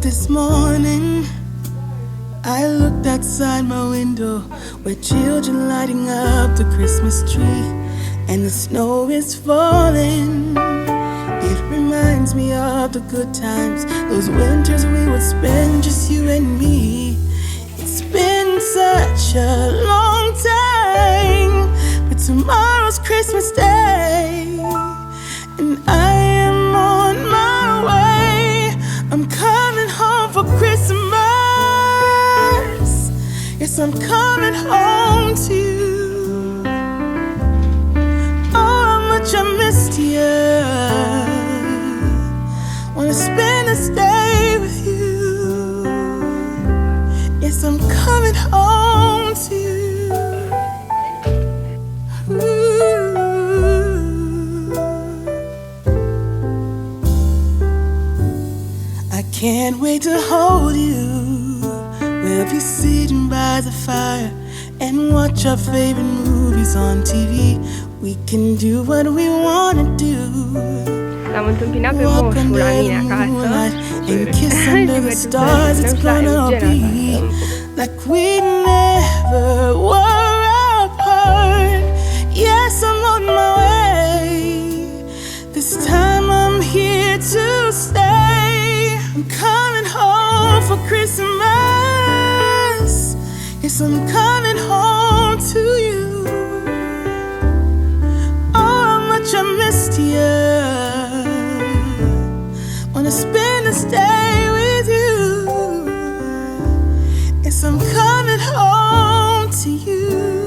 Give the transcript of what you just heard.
this morning, I looked outside my window where children lighting up the Christmas tree, and the snow is falling. It reminds me of the good times, those winters we would spend just you and me. It's been such a long time, but tomorrow's Christmas Day, and I am on my way. I'm coming home for Christmas. Yes, I'm coming home to you. Oh, how much I missed you. Wanna spend this day with you. Yes, I'm coming home to you. Ooh. I can't wait to hold you. We'll be sitting by the fire and watch our favorite movies on TV. We can do what we wanna do. L-am întâmpinat pe moșul la mine acasă and kiss under the stars. It's gonna be like we never were apart. Yes, I'm on my way. This time I'm here to stay. I'm coming home for Christmas. Yes, I'm coming home to you. Oh, how much I missed you. Wanna spend this day with you. Yes, I'm coming home to you.